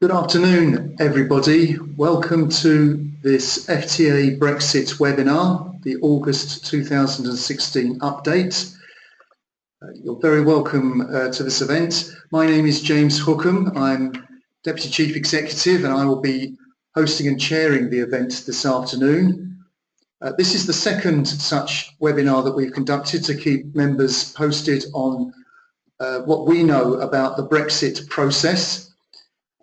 Good afternoon, everybody. Welcome to this FTA Brexit webinar, the August 2016 update. You're very welcome to this event. My name is James Hookham. I'm Deputy Chief Executive and I will be hosting and chairing the event this afternoon. This is the second such webinar that we've conducted to keep members posted on what we know about the Brexit process.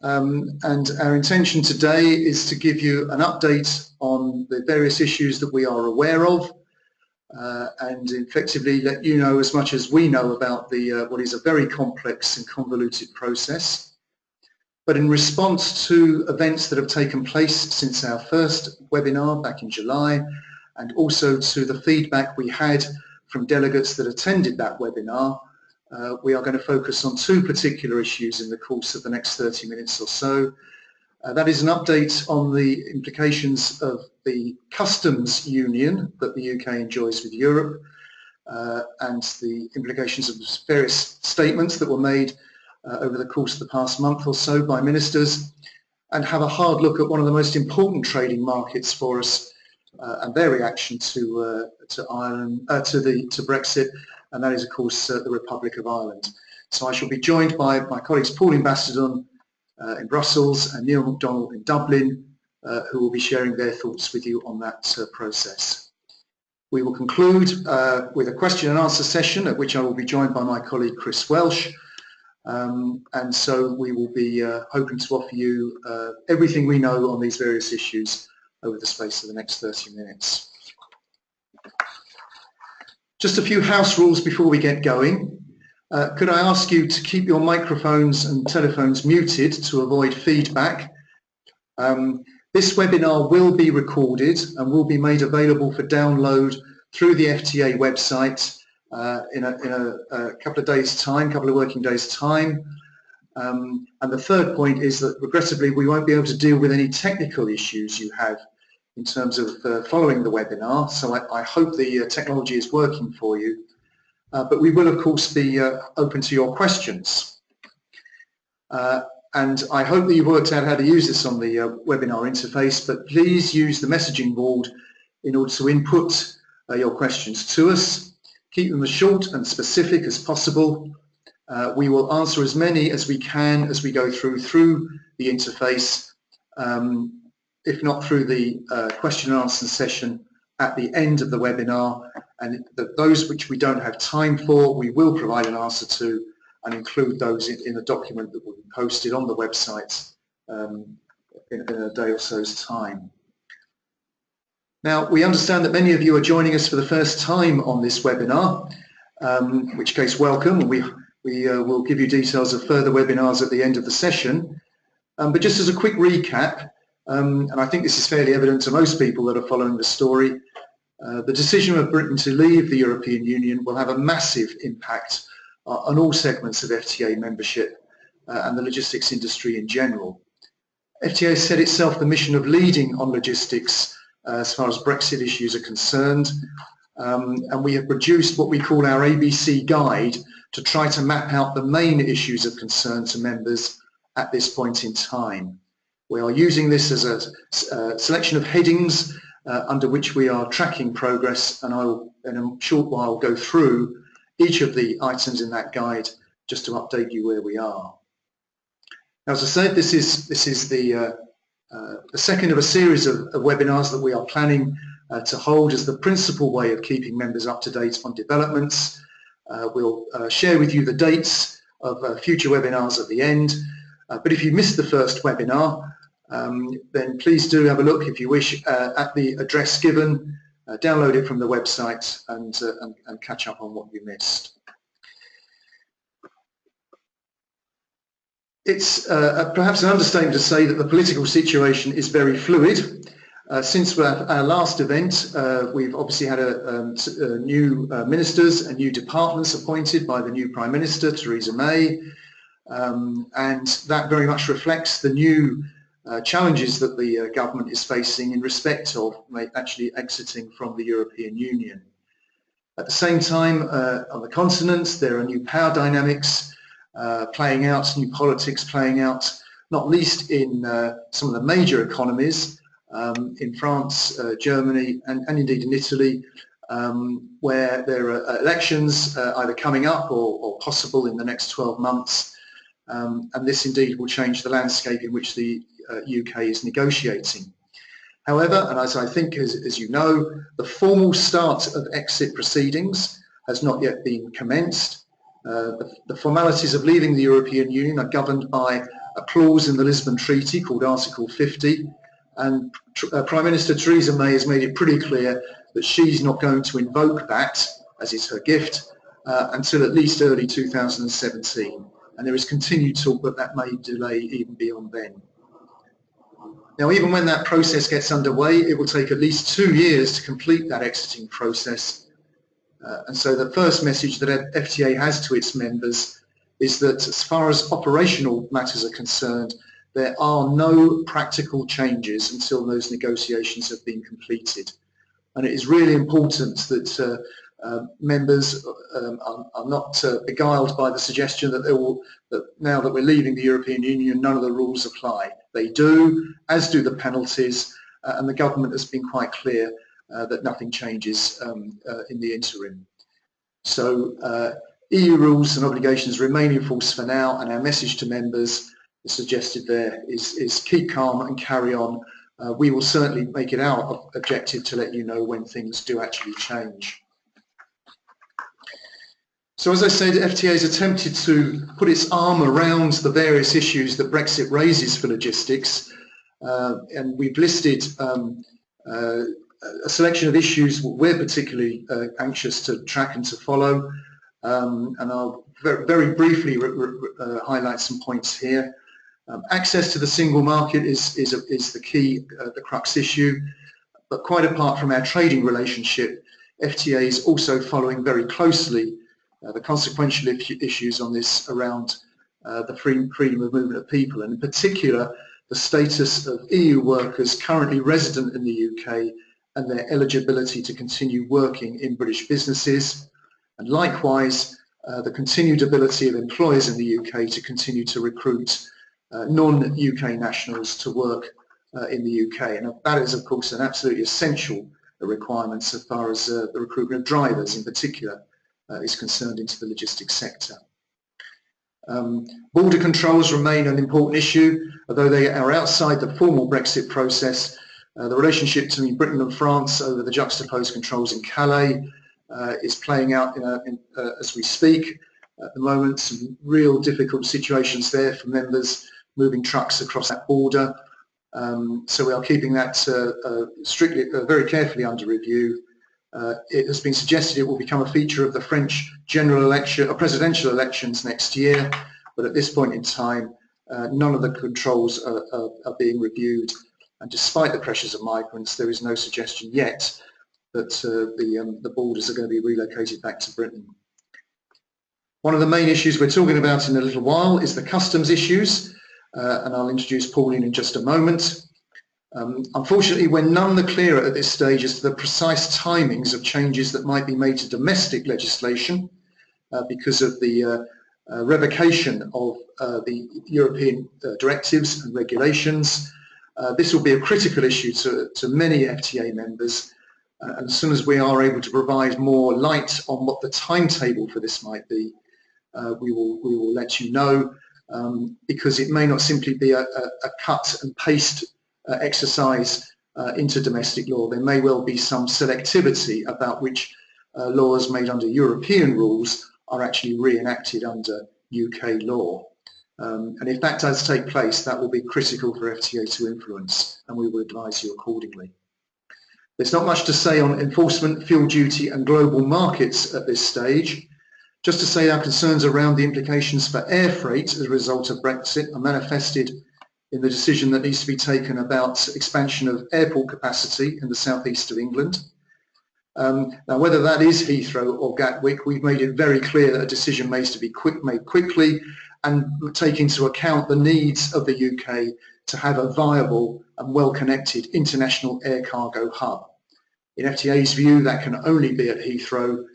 And our intention today is to give you an update on the various issues that we are aware of and effectively let you know as much as we know about the what is a very complex and convoluted process. But in response to events that have taken place since our first webinar back in July, and also to the feedback we had from delegates that attended that webinar, we are going to focus on two particular issues in the course of the next 30 minutes or so. That is an update on the implications of the customs union that the UK enjoys with Europe and the implications of various statements that were made over the course of the past month or so by ministers, and have a hard look at one of the most important trading markets for us and their reaction to Ireland, to Brexit. And that is, of course, the Republic of Ireland. So I shall be joined by my colleagues Pauline Basildon in Brussels and Neil MacDonald in Dublin, who will be sharing their thoughts with you on that process. We will conclude with a question and answer session at which I will be joined by my colleague Chris Welsh. And so we will be hoping to offer you everything we know on these various issues over the space of the next 30 minutes. Just a few house rules before we get going. Could I ask you to keep your microphones and telephones muted to avoid feedback? This webinar will be recorded and will be made available for download through the FTA website in a couple of days' time, couple of working days' time. And the third point is that regrettably we won't be able to deal with any technical issues you have in terms of following the webinar, so I hope the technology is working for you. But we will, of course, be open to your questions. And I hope that you've worked out how to use this on the webinar interface, but please use the messaging board in order to input your questions to us. Keep them as short and specific as possible. We will answer as many as we can as we go through the interface. If not through the question and answer session at the end of the webinar, and those which we don't have time for, we will provide an answer to and include those in a document that will be posted on the website in a day or so's time. Now, we understand that many of you are joining us for the first time on this webinar, in which case welcome, and we will give you details of further webinars at the end of the session. But just as a quick recap, and I think this is fairly evident to most people that are following the story, the decision of Britain to leave the European Union will have a massive impact on all segments of FTA membership and the logistics industry in general. FTA has set itself the mission of leading on logistics as far as Brexit issues are concerned, and we have produced what we call our ABC guide to try to map out the main issues of concern to members at this point in time. We are using this as a selection of headings under which we are tracking progress, and I will in a short while go through each of the items in that guide just to update you where we are. Now, as I said, this is the second of a series of webinars that we are planning to hold as the principal way of keeping members up to date on developments. We'll share with you the dates of future webinars at the end, but if you missed the first webinar, then please do have a look, if you wish, at the address given, download it from the website and catch up on what you missed. It's perhaps an understatement to say that the political situation is very fluid. Since our last event, we've obviously had new ministers and new departments appointed by the new Prime Minister, Theresa May, and that very much reflects the new challenges that the government is facing in respect of actually exiting from the European Union. At the same time, on the continent, there are new power dynamics playing out, new politics playing out not least in some of the major economies, in France, Germany, and indeed in Italy, where there are elections either coming up or possible in the next 12 months. And this indeed will change the landscape in which the UK is negotiating. However, and as I think, as you know, the formal start of exit proceedings has not yet been commenced. The formalities of leaving the European Union are governed by a clause in the Lisbon Treaty called Article 50, and Prime Minister Theresa May has made it pretty clear that she's not going to invoke that, as is her gift, until at least early 2017. And there is continued talk that that may delay even beyond then. Now, even when that process gets underway, it will take at least 2 years to complete that exiting process. And so the first message that FTA has to its members is that as far as operational matters are concerned, there are no practical changes until those negotiations have been completed. And it is really important that members are not beguiled by the suggestion that now that we're leaving the European Union, none of the rules apply. They do, as do the penalties, and the government has been quite clear that nothing changes in the interim. So EU rules and obligations remain in force for now, and our message to members, as suggested there, is keep calm and carry on. We will certainly make it our objective to let you know when things do actually change. So as I said, FTA has attempted to put its arm around the various issues that Brexit raises for logistics, and we've listed a selection of issues we're particularly anxious to track and to follow, and I'll very briefly highlight some points here. Access to the single market is the key, the crux issue, but quite apart from our trading relationship, FTA is also following very closely the consequential issues on this around the freedom of movement of people, and in particular the status of EU workers currently resident in the UK and their eligibility to continue working in British businesses, and likewise the continued ability of employers in the UK to continue to recruit non-UK nationals to work in the UK. And that is of course an absolutely essential requirement so far as the recruitment of drivers in particular is concerned into the logistics sector. Border controls remain an important issue, although they are outside the formal Brexit process. The relationship between Britain and France over the juxtaposed controls in Calais is playing out as we speak. At the moment, some real difficult situations there for members moving trucks across that border. So we are keeping that strictly, very carefully under review. It has been suggested it will become a feature of the French general election or presidential elections next year, but at this point in time, none of the controls are being reviewed. And despite the pressures of migrants, there is no suggestion yet that the borders are going to be relocated back to Britain. One of the main issues we're talking about in a little while is the customs issues, and I'll introduce Pauline in just a moment. Unfortunately, we're none the clearer at this stage as to the precise timings of changes that might be made to domestic legislation because of the revocation of the European directives and regulations. This will be a critical issue to many FTA members, and as soon as we are able to provide more light on what the timetable for this might be, we will let you know, because it may not simply be a cut and paste exercise into domestic law. There may well be some selectivity about which laws made under European rules are actually reenacted under UK law. And if that does take place, that will be critical for FTA to influence, and we will advise you accordingly. There's not much to say on enforcement, fuel duty and global markets at this stage. Just to say our concerns around the implications for air freight as a result of Brexit are manifested in the decision that needs to be taken about expansion of airport capacity in the southeast of England. Now, whether that is Heathrow or Gatwick, we've made it very clear that a decision needs to be made quickly and take into account the needs of the UK to have a viable and well-connected international air cargo hub. In FTA's view, that can only be at Heathrow,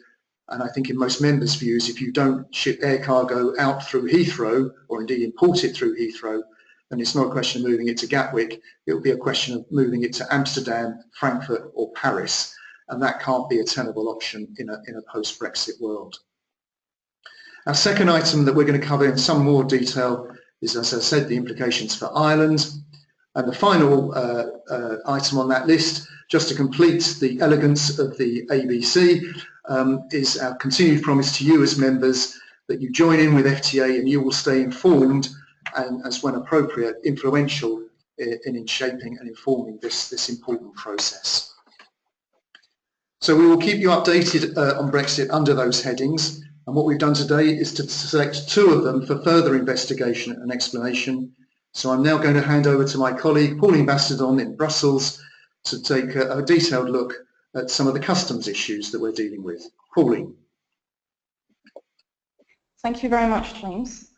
and I think in most members' views, if you don't ship air cargo out through Heathrow, or indeed import it through Heathrow, and it's not a question of moving it to Gatwick, it will be a question of moving it to Amsterdam, Frankfurt or Paris, and that can't be a tenable option in a post-Brexit world. Our second item that we're going to cover in some more detail is, as I said, the implications for Ireland. And the final item on that list, just to complete the elegance of the ABC, is our continued promise to you as members that you join in with FTA and you will stay informed and, as when appropriate, influential in shaping and informing this important process. So we will keep you updated on Brexit under those headings, and what we've done today is to select two of them for further investigation and explanation. So I'm now going to hand over to my colleague Pauline Bastardon in Brussels to take a detailed look at some of the customs issues that we're dealing with. Pauline. Thank you very much, James.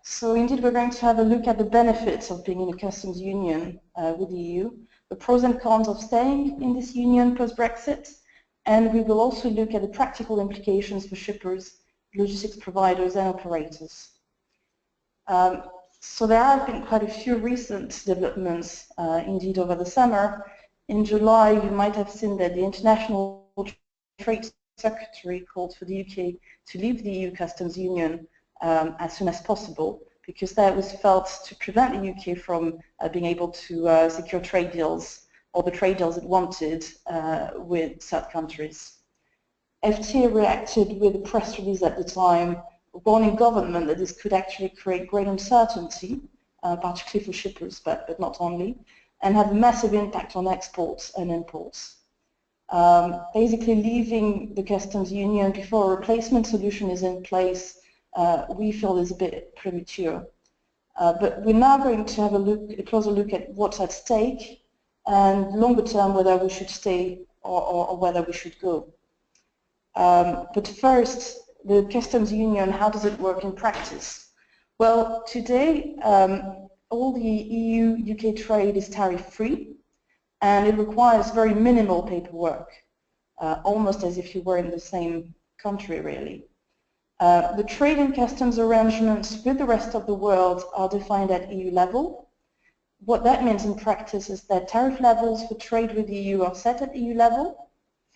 So indeed we're going to have a look at the benefits of being in a customs union with the EU, the pros and cons of staying in this union post-Brexit, and we will also look at the practical implications for shippers, logistics providers and operators. So there have been quite a few recent developments indeed over the summer. In July you might have seen that the International Trade Secretary called for the UK to leave the EU customs union as soon as possible, because that was felt to prevent the UK from being able to secure trade deals or the trade deals it wanted with third countries. FTA reacted with a press release at the time warning government that this could actually create great uncertainty, particularly for shippers, but not only, and have a massive impact on exports and imports. Basically leaving the customs union before a replacement solution is in place, we feel is a bit premature. But we're now going to have a closer look at what's at stake and longer term whether we should stay or whether we should go. But first, the customs union, how does it work in practice? Well, today all the EU-UK trade is tariff-free, and it requires very minimal paperwork, almost as if you were in the same country, really. The trade and customs arrangements with the rest of the world are defined at EU level. What that means in practice is that tariff levels for trade with the EU are set at EU level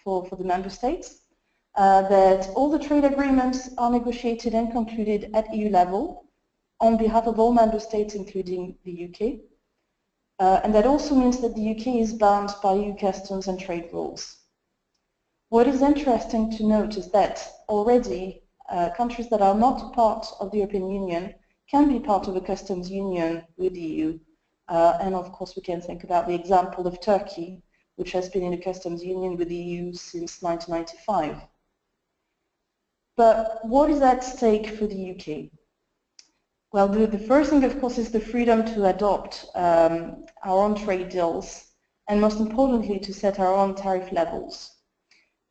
for the member states, that all the trade agreements are negotiated and concluded at EU level on behalf of all member states, including the UK. And that also means that the UK is bound by EU customs and trade rules. What is interesting to note is that already countries that are not part of the European Union can be part of a customs union with the EU. And of course we can think about the example of Turkey, which has been in a customs union with the EU since 1995. But what is at stake for the UK? Well, the first thing, of course, is the freedom to adopt our own trade deals, and most importantly, to set our own tariff levels.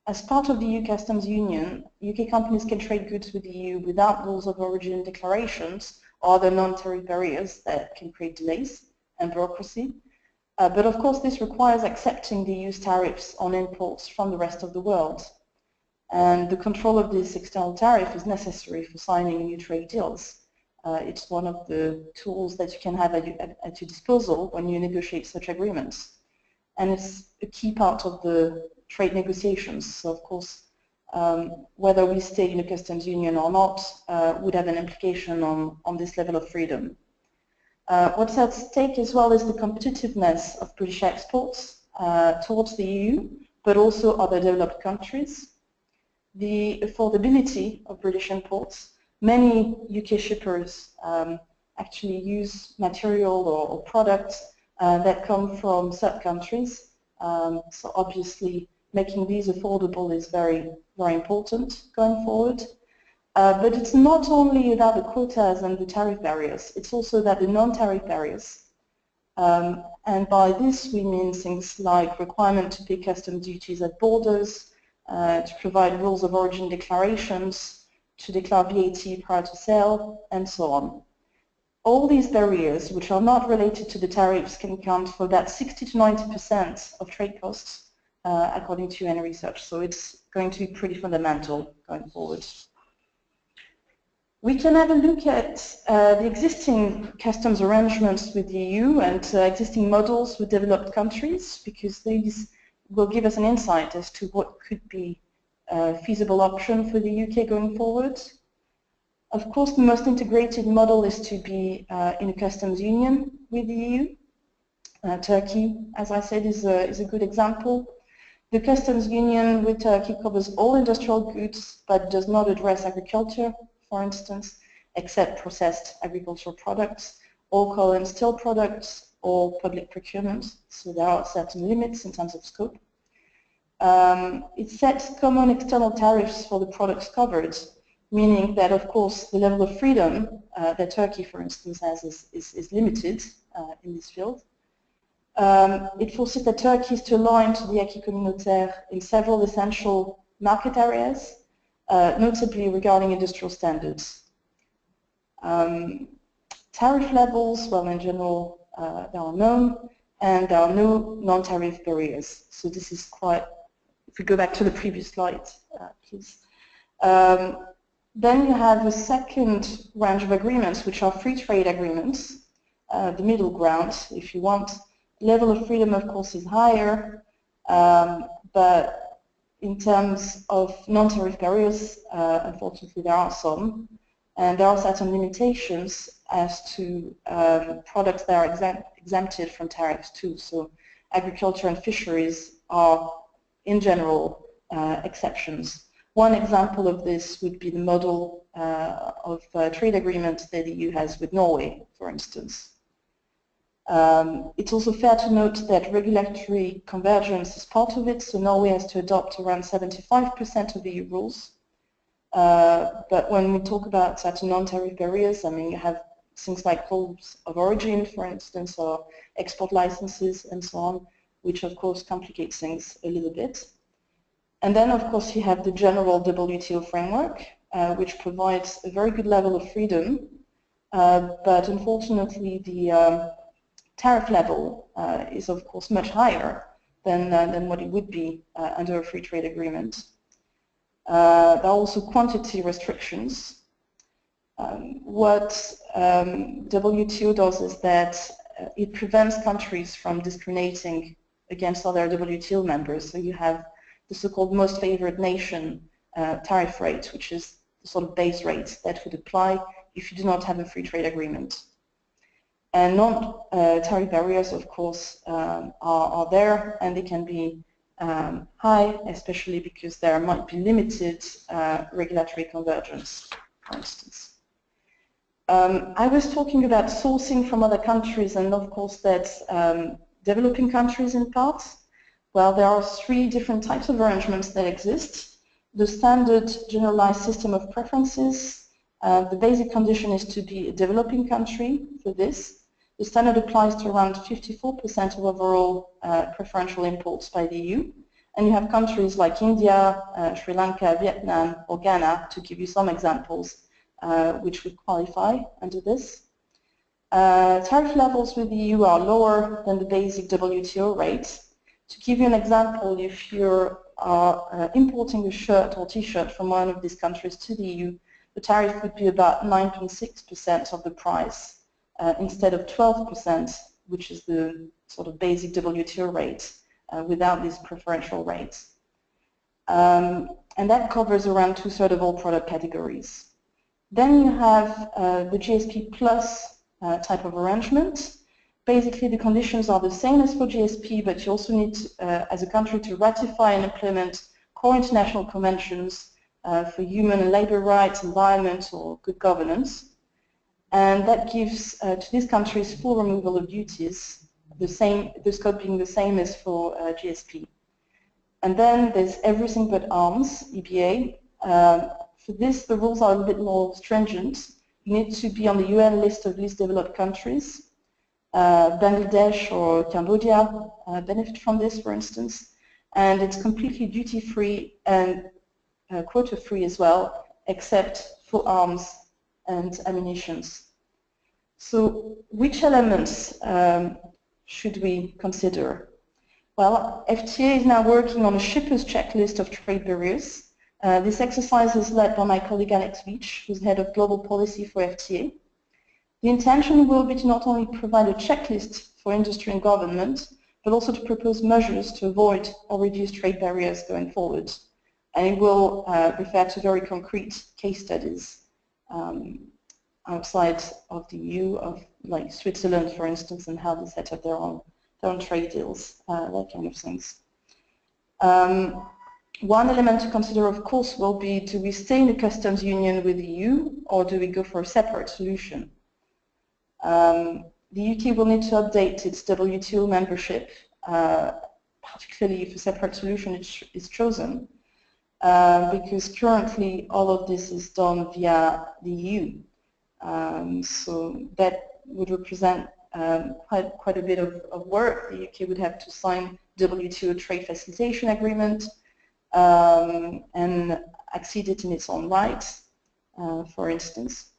As part of the EU customs union, UK companies can trade goods with the EU without rules of origin declarations or other non-tariff barriers that can create delays and bureaucracy. But of course, this requires accepting the EU's tariffs on imports from the rest of the world. And the control of this external tariff is necessary for signing new trade deals. It's one of the tools that you can have at your disposal when you negotiate such agreements. And it's a key part of the trade negotiations. So of course, whether we stay in a customs union or not would have an implication on this level of freedom. What's at stake as well is the competitiveness of British exports towards the EU, but also other developed countries. The affordability of British imports. Many UK shippers actually use material or products that come from third countries. So obviously making these affordable is very, very important going forward. But it's not only about the quotas and the tariff barriers, it's also about the non-tariff barriers. And by this we mean things like requirement to pay customs duties at borders, to provide rules of origin declarations, to declare VAT prior to sale, and so on. All these barriers, which are not related to the tariffs, can account for about 60 to 90% of trade costs, according to UN research. So it's going to be pretty fundamental going forward. We can have a look at the existing customs arrangements with the EU and existing models with developed countries, because these will give us an insight as to what could be a feasible option for the UK going forward. Of course, the most integrated model is to be in a customs union with the EU. Turkey, as I said, is a good example. The customs union with Turkey covers all industrial goods, but does not address agriculture, for instance, except processed agricultural products, or coal and steel products, or public procurement. So there are certain limits in terms of scope. It sets common external tariffs for the products covered, meaning that, of course, the level of freedom that Turkey, for instance, has is limited in this field. It forces the Turkeys to align to the acquis communautaire in several essential market areas, notably regarding industrial standards. Tariff levels, well, in general, they are known, and there are no non-tariff barriers. So this is quite, if we go back to the previous slide, please. Then you have a second range of agreements, which are free trade agreements, the middle ground, if you want. Level of freedom, of course, is higher, but in terms of non-tariff barriers, unfortunately, there are some, and there are certain limitations as to products that are exempted from tariffs too. So agriculture and fisheries are, in general, exceptions. One example of this would be the model of trade agreement that the EU has with Norway, for instance. It's also fair to note that regulatory convergence is part of it, so Norway has to adopt around 75% of EU rules. But when we talk about certain non-tariff barriers, I mean, you have things like rules of origin, for instance, or export licenses and so on, which of course complicates things a little bit. And then, of course, you have the general WTO framework, which provides a very good level of freedom, but unfortunately the tariff level is, of course, much higher than what it would be under a free trade agreement. There are also quantity restrictions. What WTO does is that it prevents countries from discriminating against other WTO members. So you have the so-called most favored nation tariff rate, which is the sort of base rate that would apply if you do not have a free trade agreement. And non-tariff barriers, of course, are there, and they can be high, especially because there might be limited regulatory convergence, for instance. I was talking about sourcing from other countries, and of course that's developing countries in part. Well, there are three different types of arrangements that exist. The standard generalized system of preferences. The basic condition is to be a developing country for this. The standard applies to around 54% of overall preferential imports by the EU. And you have countries like India, Sri Lanka, Vietnam, or Ghana, to give you some examples, which would qualify under this. Tariff levels with the EU are lower than the basic WTO rate. To give you an example, if you are importing a shirt or t-shirt from one of these countries to the EU, the tariff would be about 9.6% of the price. Instead of 12%, which is the sort of basic WTO rate without these preferential rates. And that covers around 2/3 of all product categories. Then you have the GSP plus type of arrangement. Basically, the conditions are the same as for GSP, but you also need, as a country, to ratify and implement core international conventions for human and labor rights, environment, or good governance. And that gives to these countries full removal of duties, the scope being the same as for GSP. And then there's everything but arms, EBA. For this, the rules are a little bit more stringent. You need to be on the UN list of least developed countries. Bangladesh or Cambodia benefit from this, for instance. And it's completely duty-free and quota-free as well, except for arms and ammunitions. So which elements should we consider? Well, FTA is now working on a shipper's checklist of trade barriers, This exercise is led by my colleague Alex Beach, who's head of global policy for FTA. The intention will be to not only provide a checklist for industry and government, but also to propose measures to avoid or reduce trade barriers going forward. And it will refer to very concrete case studies outside of the EU, of like Switzerland, for instance, and how they set up their own trade deals, that kind of things. One element to consider, of course, will be, do we stay in the customs union with the EU, or do we go for a separate solution? The UK will need to update its WTO membership, particularly if a separate solution is chosen, because currently all of this is done via the EU. So that would represent quite a bit of work. The UK would have to sign WTO trade facilitation agreement and accede it in its own right, for instance.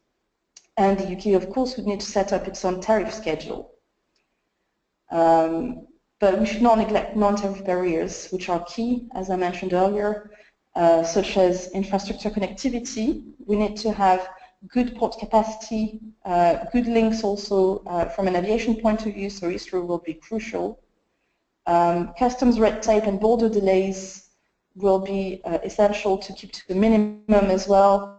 And the UK, of course, would need to set up its own tariff schedule. But we should not neglect non-tariff barriers, which are key, as I mentioned earlier, such as infrastructure connectivity. We need to have good port capacity, good links also from an aviation point of view, so Heathrow will be crucial. Customs red tape and border delays will be essential to keep to the minimum as well.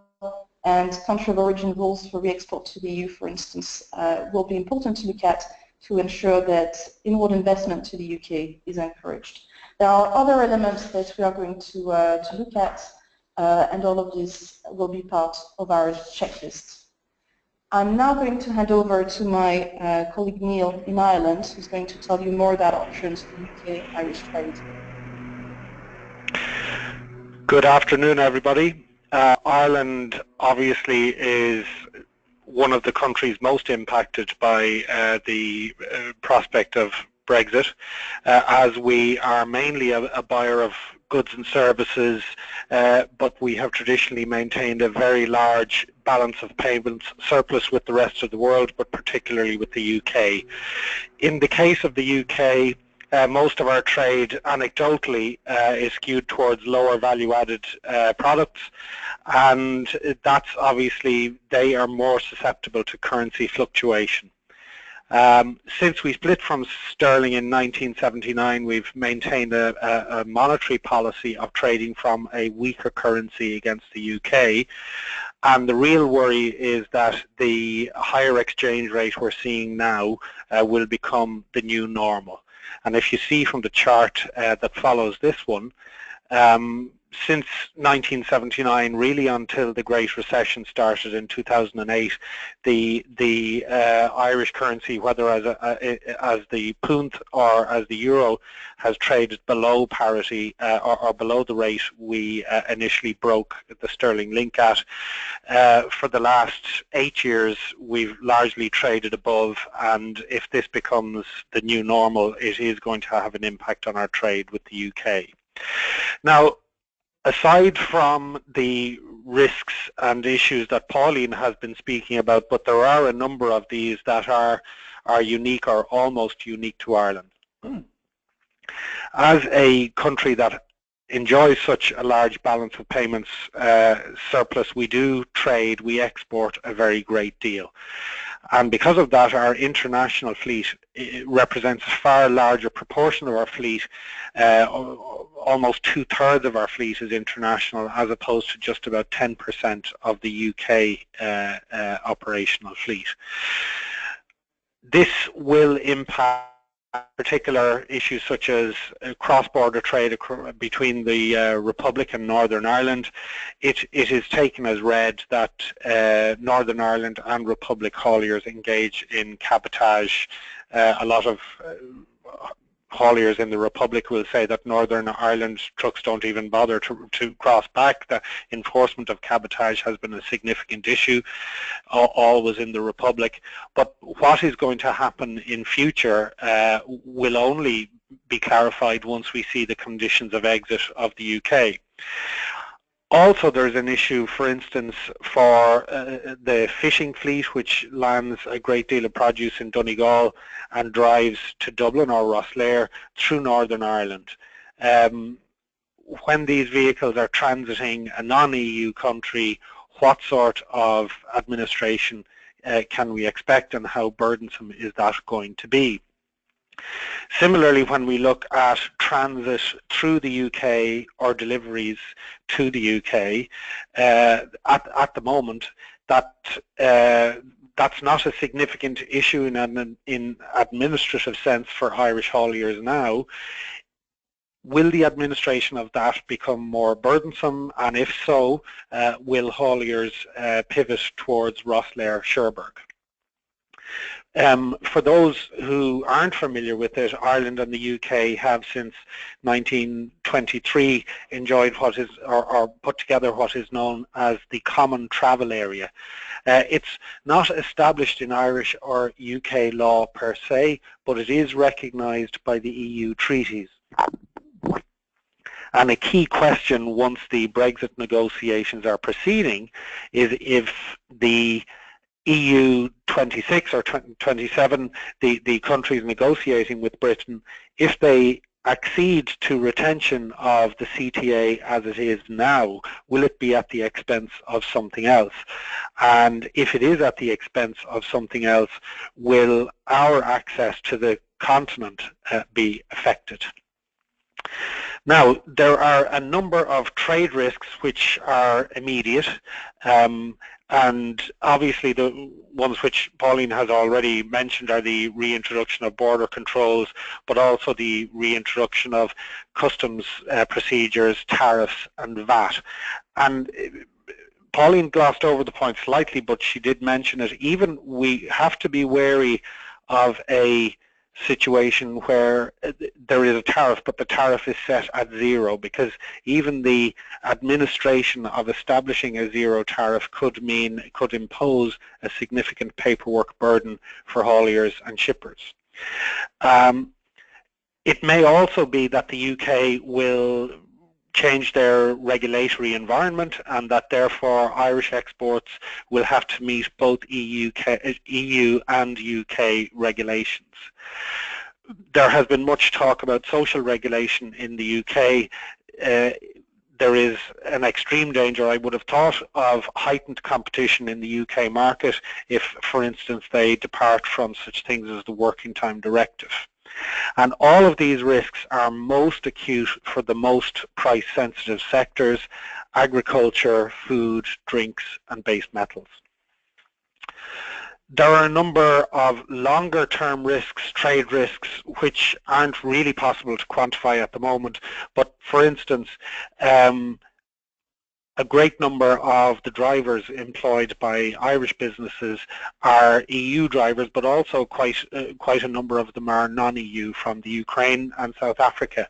And country of origin rules for re-export to the EU, for instance, will be important to look at to ensure that inward investment to the UK is encouraged. There are other elements that we are going to look at, and all of this will be part of our checklist. I'm now going to hand over to my colleague Neil in Ireland, who's going to tell you more about options for UK-Irish trade. Good afternoon, everybody. Ireland obviously is one of the countries most impacted by the prospect of Brexit, as we are mainly a buyer of goods and services, but we have traditionally maintained a very large balance of payments surplus with the rest of the world, but particularly with the UK. In the case of the UK, most of our trade, anecdotally, is skewed towards lower value-added products, and that's obviously, they are more susceptible to currency fluctuation. Since we split from sterling in 1979, we've maintained a monetary policy of trading from a weaker currency against the UK, and the real worry is that the higher exchange rate we're seeing now will become the new normal. And if you see from the chart that follows this one, since 1979, really until the Great Recession started in 2008, the Irish currency, whether as the punt or as the euro, has traded below parity or below the rate we initially broke the sterling link at. For the last 8 years, we've largely traded above, and if this becomes the new normal, it is going to have an impact on our trade with the UK. Now, aside from the risks and issues that Pauline has been speaking about, but there are a number of these that are unique or almost unique to Ireland. As a country that enjoys such a large balance of payments surplus, we do trade, we export a very great deal. And because of that, our international fleet represents a far larger proportion of our fleet. Almost 2/3 of our fleet is international, as opposed to just about 10% of the UK operational fleet. This will impact particular issues such as cross-border trade between the Republic and Northern Ireland. It is taken as read that Northern Ireland and Republic hauliers engage in cabotage. A lot of hauliers in the Republic will say that Northern Ireland trucks don't even bother to cross back. The enforcement of cabotage has been a significant issue, always in the Republic. But what is going to happen in future will only be clarified once we see the conditions of exit of the UK. Also, there's an issue, for instance, for the fishing fleet, which lands a great deal of produce in Donegal and drives to Dublin or Rosslare through Northern Ireland. when these vehicles are transiting a non-EU country, what sort of administration can we expect, and how burdensome is that going to be? Similarly, when we look at transit through the UK or deliveries to the UK, at the moment, that's not a significant issue in administrative sense for Irish hauliers now. Will the administration of that become more burdensome, and if so, will hauliers pivot towards Rosslare Cherbourg? For those who aren't familiar with it, Ireland and the UK have since 1923 enjoyed what is, or put together what is known as the Common Travel Area. It's not established in Irish or UK law per se, but it is recognised by the EU treaties. And a key question once the Brexit negotiations are proceeding is if the EU 26 or 27, the countries negotiating with Britain, if they accede to retention of the CTA as it is now, will it be at the expense of something else? And if it is at the expense of something else, will our access to the continent be affected? Now, there are a number of trade risks which are immediate, and obviously the ones which Pauline has already mentioned are the reintroduction of border controls, but also the reintroduction of customs procedures, tariffs and VAT. And Pauline glossed over the point slightly, but she did mention it. Even we have to be wary of a situation where there is a tariff, but the tariff is set at zero, because even the administration of establishing a zero tariff could impose a significant paperwork burden for hauliers and shippers. It may also be that the UK will change their regulatory environment, and that therefore Irish exports will have to meet both EU and UK regulations. There has been much talk about social regulation in the UK. There is an extreme danger, I would have thought, of heightened competition in the UK market if, for instance, they depart from such things as the Working Time Directive. And all of these risks are most acute for the most price-sensitive sectors: agriculture, food, drinks and base metals. There are a number of longer-term risks, trade risks, which aren't really possible to quantify at the moment. But for instance, a great number of the drivers employed by Irish businesses are EU drivers, but also quite a number of them are non-EU, from the Ukraine and South Africa.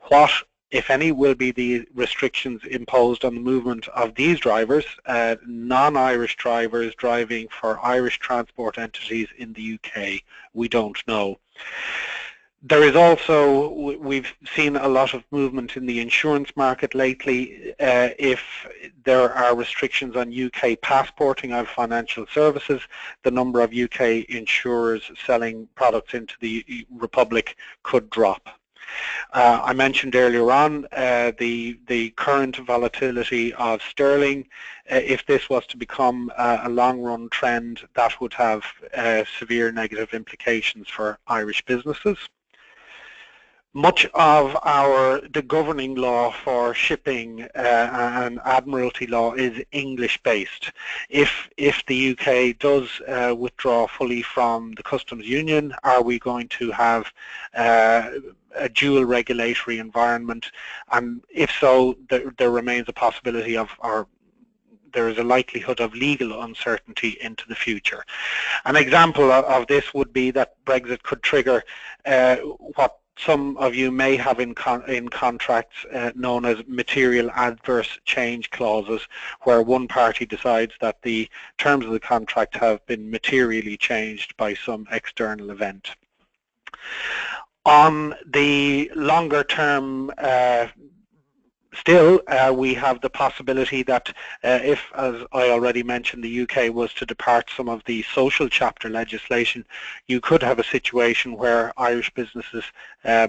What, if any, will be the restrictions imposed on the movement of these drivers, non-Irish drivers driving for Irish transport entities in the UK? We don't know. There is also, we've seen a lot of movement in the insurance market lately. If there are restrictions on UK passporting of financial services, the number of UK insurers selling products into the Republic could drop. I mentioned earlier on the current volatility of sterling. If this was to become a long-run trend, that would have severe negative implications for Irish businesses. Much of the governing law for shipping and admiralty law is English-based. If the UK does withdraw fully from the customs union, are we going to have a dual regulatory environment? And if so, there remains a possibility of, or there is a likelihood of, legal uncertainty into the future. An example of this would be that Brexit could trigger what some of you may have in contracts known as material adverse change clauses, where one party decides that the terms of the contract have been materially changed by some external event. On the longer term Still, we have the possibility that if, as I already mentioned, the UK was to depart some of the social chapter legislation, you could have a situation where Irish businesses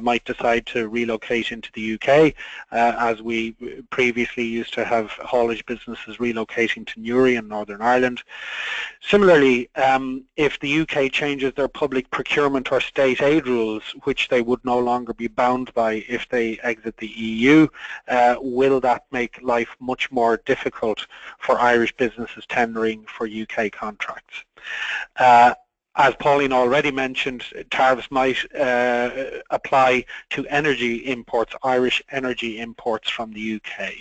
might decide to relocate into the UK, as we previously used to have haulage businesses relocating to Newry in Northern Ireland. Similarly, if the UK changes their public procurement or state aid rules, which they would no longer be bound by if they exit the EU, will that make life much more difficult for Irish businesses tendering for UK contracts? As Pauline already mentioned, tariffs might apply to energy imports, Irish energy imports from the UK.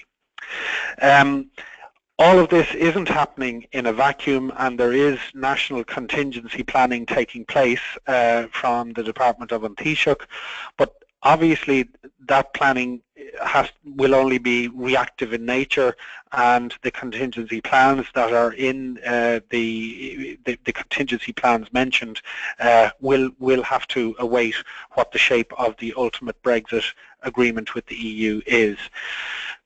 All of this isn't happening in a vacuum, and there is national contingency planning taking place from the Department of An Taoiseach, but obviously that planning will only be reactive in nature, and the contingency plans that are in the contingency plans mentioned will have to await what the shape of the ultimate Brexit agreement with the EU is.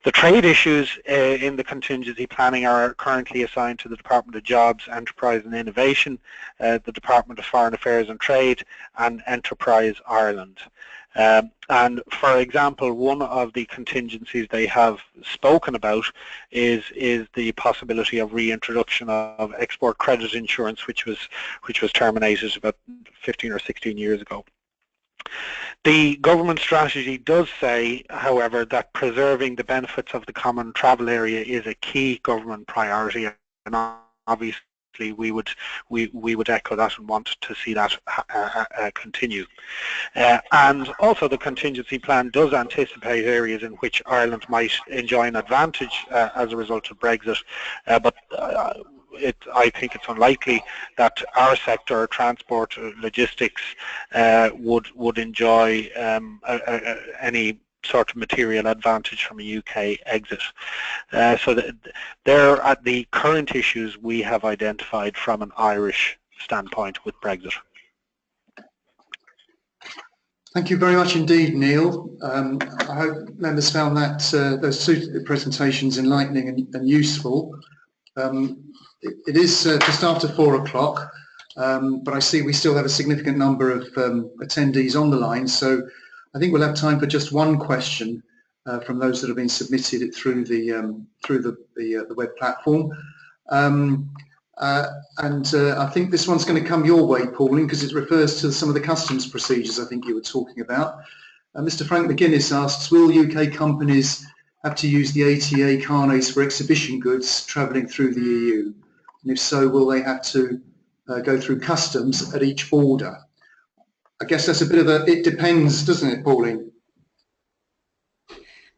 The trade issues in the contingency planning are currently assigned to the Department of Jobs, Enterprise and Innovation, the Department of Foreign Affairs and Trade, and Enterprise Ireland. And for example, one of the contingencies they have spoken about is the possibility of reintroduction of export credit insurance, which was terminated about 15 or 16 years ago. The government strategy does say, however, that preserving the benefits of the common travel area is a key government priority, and obviously we would echo that and want to see that continue. And also the contingency plan does anticipate areas in which Ireland might enjoy an advantage as a result of Brexit, but I think it's unlikely that our sector, transport, logistics, would enjoy any sort of material advantage from a UK exit. So they're at the current issues we have identified from an Irish standpoint with Brexit. Thank you very much indeed, Neil. I hope members found that those two presentations enlightening and useful. It is just after 4 o'clock, but I see we still have a significant number of attendees on the line, so I think we'll have time for just one question from those that have been submitted through the web platform. I think this one's going to come your way, Pauline, because it refers to some of the customs procedures I think you were talking about. Mr. Frank McGuinness asks, will UK companies have to use the ATA carnets for exhibition goods travelling through the EU? And if so, will they have to go through customs at each border? I guess that's a bit of a, it depends, doesn't it, Pauline?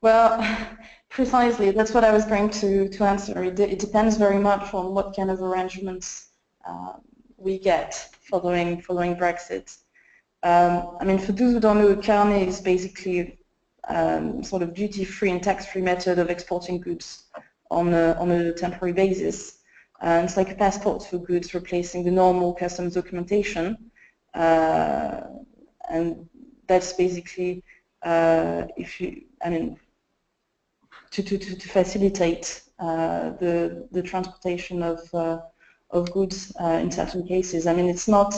Well, precisely, that's what I was going to answer. It depends very much on what kind of arrangements we get following Brexit. I mean, for those who don't know, a carnet is basically sort of duty-free and tax-free method of exporting goods on a temporary basis. And it's like a passport for goods, replacing the normal customs documentation. And that's basically to facilitate the transportation of goods in certain cases. I mean, it's not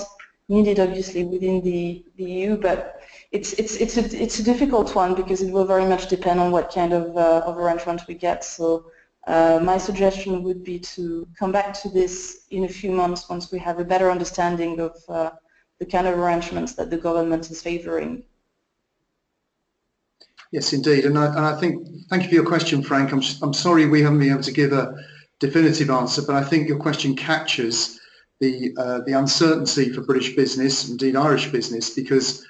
needed obviously within the EU, but it's a difficult one because it will very much depend on what kind of arrangement we get. So my suggestion would be to come back to this in a few months once we have a better understanding of the kind of arrangements that the government is favouring. Yes, indeed, and I think, thank you for your question, Frank. I'm sorry we haven't been able to give a definitive answer, but I think your question captures the uncertainty for British business, indeed Irish business, because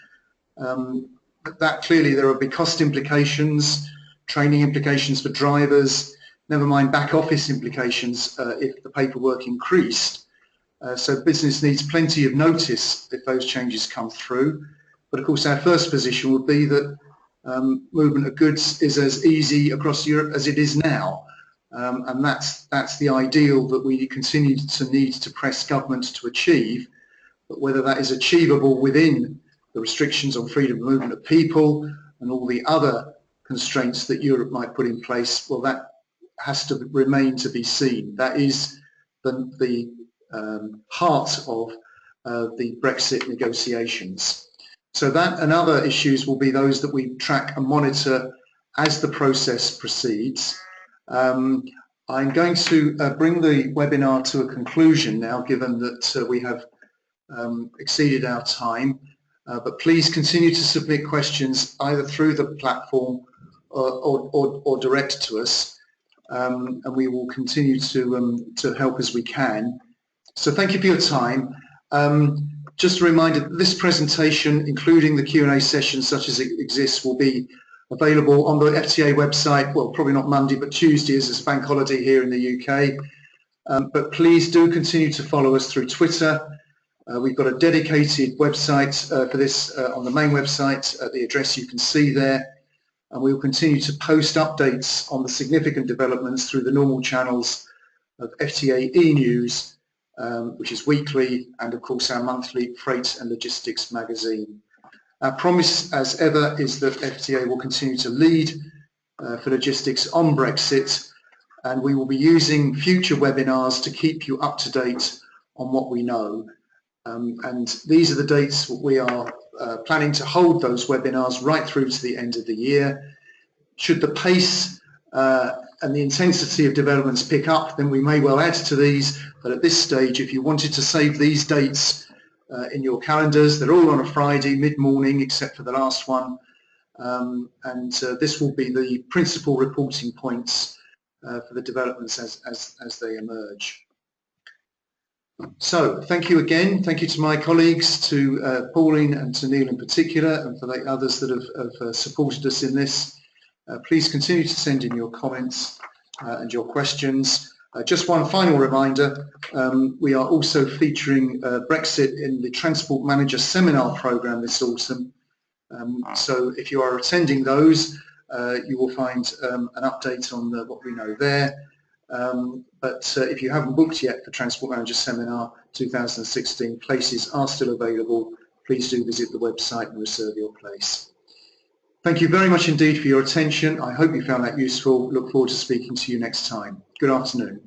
that clearly there will be cost implications, training implications for drivers, never mind back office implications if the paperwork increased. So business needs plenty of notice if those changes come through. But of course our first position would be that movement of goods is as easy across Europe as it is now. And that's the ideal that we continue to need to press governments to achieve. But whether that is achievable within the restrictions on freedom of movement of people and all the other constraints that Europe might put in place, well, that has to remain to be seen. That is the heart of the Brexit negotiations. So that and other issues will be those that we track and monitor as the process proceeds. I'm going to bring the webinar to a conclusion now, given that we have exceeded our time, but please continue to submit questions either through the platform or direct to us, and we will continue to help as we can. So thank you for your time. Just a reminder, this presentation, including the Q&A session such as it exists, will be available on the FTA website, well, probably not Monday, but Tuesday as it's bank holiday here in the UK. But please do continue to follow us through Twitter. We've got a dedicated website for this on the main website at the address you can see there. And we will continue to post updates on the significant developments through the normal channels of FTA e-News, which is weekly, and of course our monthly Freight and Logistics magazine. Our promise, as ever, is that FTA will continue to lead for logistics on Brexit, and we will be using future webinars to keep you up to date on what we know. And these are the dates we are planning to hold those webinars right through to the end of the year. Should the pace and the intensity of developments pick up, then we may well add to these, but at this stage, if you wanted to save these dates in your calendars, they're all on a Friday mid-morning except for the last one, and this will be the principal reporting points for the developments as they emerge. So thank you again. Thank you to my colleagues, to Pauline and to Neil in particular, and for the others that have supported us in this. Please continue to send in your comments and your questions. Just one final reminder, we are also featuring Brexit in the Transport Manager Seminar Programme this autumn. So if you are attending those, you will find an update on what we know there. But if you haven't booked yet for Transport Manager Seminar 2016, places are still available. Please do visit the website and reserve your place. Thank you very much indeed for your attention. I hope you found that useful. Look forward to speaking to you next time. Good afternoon.